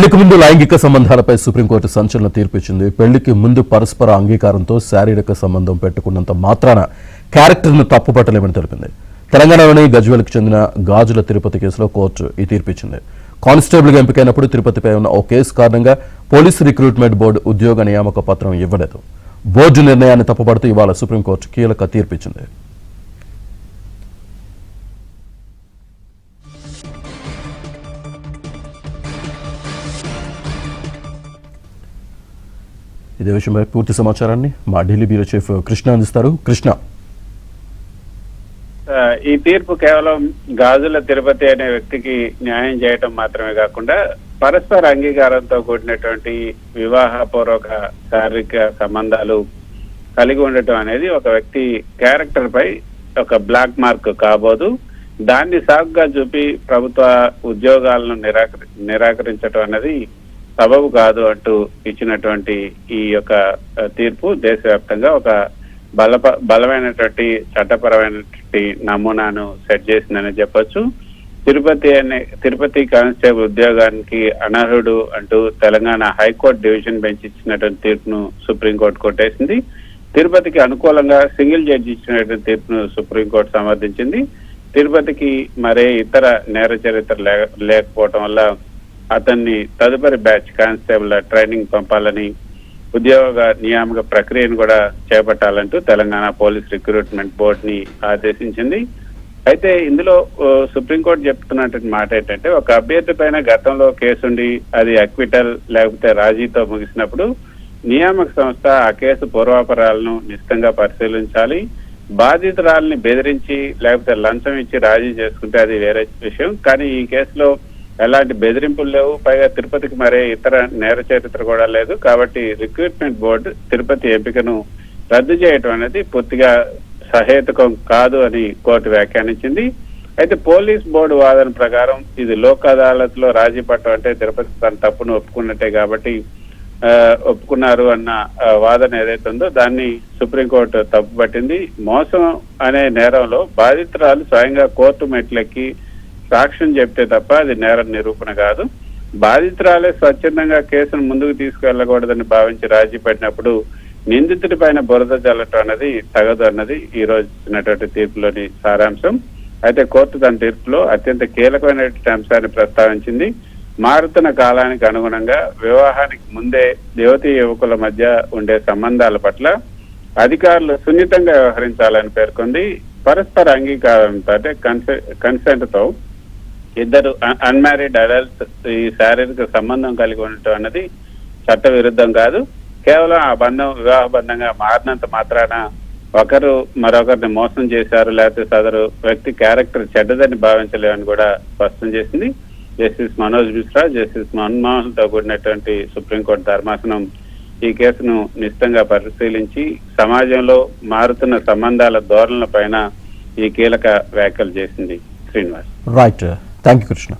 పెళ్లికి ముందు లైంగిక సంబంధాలపై సుప్రీంకోర్టు సంచలన తీర్పు ఇచ్చింది. పెళ్లికి ముందు పరస్పర అంగీకారంతో శారీరక సంబంధం పెట్టుకున్నంత మాత్రాన క్యారెక్టర్ను తప్పుపట్టలేమని తెలిపింది. తెలంగాణలోని గజ్వేల్కు చెందిన గాజుల తిరుపతి కేసులో కోర్టు ఈ తీర్పు ఇచ్చింది. కానిస్టేబుల్గా ఎంపికైనప్పుడు తిరుపతిపై ఉన్న ఓ కేసు కారణంగా పోలీసు రిక్రూట్మెంట్ బోర్డు ఉద్యోగ నియామక పత్రం ఇవ్వలేదు. బోర్డు నిర్ణయాన్ని తప్పుపడుతూ ఇవాళ సుప్రీంకోర్టు కీలక తీర్పు ఇచ్చింది. ఇదే విషయంపై పూర్తి సమాచారాన్ని మా ఢిల్లీ బ్యూరో చీఫ్ కృష్ణ అందిస్తారు. కృష్ణ, ఈ తీర్పు కేవలం గాజుల తిరుపతి అనే వ్యక్తికి న్యాయం చేయటం మాత్రమే కాకుండా పరస్పర అంగీకారంతో కూడినటువంటి వివాహపూర్వక శారీరక సంబంధాలు కలిగి ఉండటం అనేది ఒక వ్యక్తి క్యారెక్టర్ పై ఒక బ్లాక్ మార్క్ కాబోదు. దాన్ని సాగుగా చూపి ప్రభుత్వ ఉద్యోగాలను నిరాకరించడం అనేది సబబు కాదు అంటూ ఇచ్చినటువంటి ఈ యొక్క తీర్పు దేశవ్యాప్తంగా ఒక బలమైనటువంటి చట్టపరమైనటువంటి నమూనాను సెట్ చేసిందని చెప్పొచ్చు. తిరుపతి కానిస్టేబుల్ ఉద్యోగానికి అనర్హుడు అంటూ తెలంగాణ హైకోర్టు డివిజన్ బెంచ్ ఇచ్చినటువంటి తీర్పును సుప్రీంకోర్టు కొట్టేసింది. తిరుపతికి అనుకూలంగా సింగిల్ జడ్జి ఇచ్చినటువంటి తీర్పును సుప్రీంకోర్టు సమర్థించింది. తిరుపతికి మరే ఇతర నేర చరిత్ర లేకపోవటం వల్ల అతన్ని తదుపరి బ్యాచ్ కానిస్టేబుల్ ట్రైనింగ్ పంపాలని, ఉద్యోగ నియామక ప్రక్రియను కూడా చేపట్టాలంటూ తెలంగాణ పోలీస్ రిక్రూట్మెంట్ బోర్డుని ఆదేశించింది. అయితే ఇందులో సుప్రీంకోర్టు చెప్తున్నటువంటి మాట ఏంటంటే, ఒక అభ్యర్థి పైన గతంలో కేసుండి అది అక్విటల్ లేకపోతే రాజీతో ముగిసినప్పుడు నియామక సంస్థ ఆ కేసు పూర్వాపరాలను నిశ్చితంగా పరిశీలించాలి. బాధితురాలని బెదిరించి లేకపోతే లంచం ఇచ్చి రాజీ చేసుకుంటే అది వేరే విషయం. కానీ ఈ కేసులో ఎలాంటి బెదిరింపులు లేవు. పైగా తిరుపతికి మరే ఇతర నేర చరిత్ర కూడా లేదు. కాబట్టి రిక్రూట్మెంట్ బోర్డు తిరుపతి ఎంపికను రద్దు చేయటం అనేది పూర్తిగా సహేతుకం కాదు అని కోర్టు వ్యాఖ్యానించింది. అయితే పోలీస్ బోర్డు వాదన ప్రకారం ఇది లోక్ అదాలత్ లో రాజీ పట్టడం అంటే తిరుపతి తన తప్పును ఒప్పుకున్నట్టే కాబట్టి ఒప్పుకున్నారు అన్న వాదన ఏదైతే ఉందో దాన్ని సుప్రీంకోర్టు తప్పుపట్టింది. మోసం అనే నేరంలో బాధితురాలు స్వయంగా కోర్టు మెట్లెక్కి సాక్ష్యం చెప్తే తప్ప అది నేర నిరూపణ కాదు. బాధితురాలే స్వచ్ఛందంగా కేసును ముందుకు తీసుకువెళ్ళకూడదని భావించి రాజీ పడినప్పుడు నిందితుడి పైన బురద చల్లటం అనేది తగదు అన్నది ఈ రోజు ఇచ్చినటువంటి తీర్పులోని సారాంశం. అయితే కోర్టు తన తీర్పులో అత్యంత కీలకమైనటువంటి అంశాన్ని ప్రస్తావించింది. మారుతున్న కాలానికి అనుగుణంగా వివాహానికి ముందే యువతీ యువకుల మధ్య ఉండే సంబంధాల పట్ల అధికారులు సున్నితంగా వ్యవహరించాలని పేర్కొంది. పరస్పర అంగీకారంతో అంటే కన్సెంట్ తో ఇద్దరు అన్మ్యారీడ్ అడల్ట్స్ ఈ శారీరక సంబంధం కలిగి ఉండటం అన్నది చట్ట విరుద్ధం కాదు. కేవలం ఆ బంధం వివాహ బంధంగా మారినంత మాత్రాన ఒకరు మరొకరిని మోసం చేశారు లేకపోతే సదరు వ్యక్తి క్యారెక్టర్ చెడ్డదని భావించలేమని కూడా స్పష్టం చేసింది. జస్టిస్ మనోజ్ మిశ్రా, జస్టిస్ మన్మోహన్ తో కూడినటువంటి సుప్రీంకోర్టు ధర్మాసనం ఈ కేసును నిశ్చితంగా పరిశీలించి సమాజంలో మారుతున్న సంబంధాల ధోరణుల పైన ఈ కీలక వ్యాఖ్యలు చేసింది. Srinivas. Right, thank you Krishna.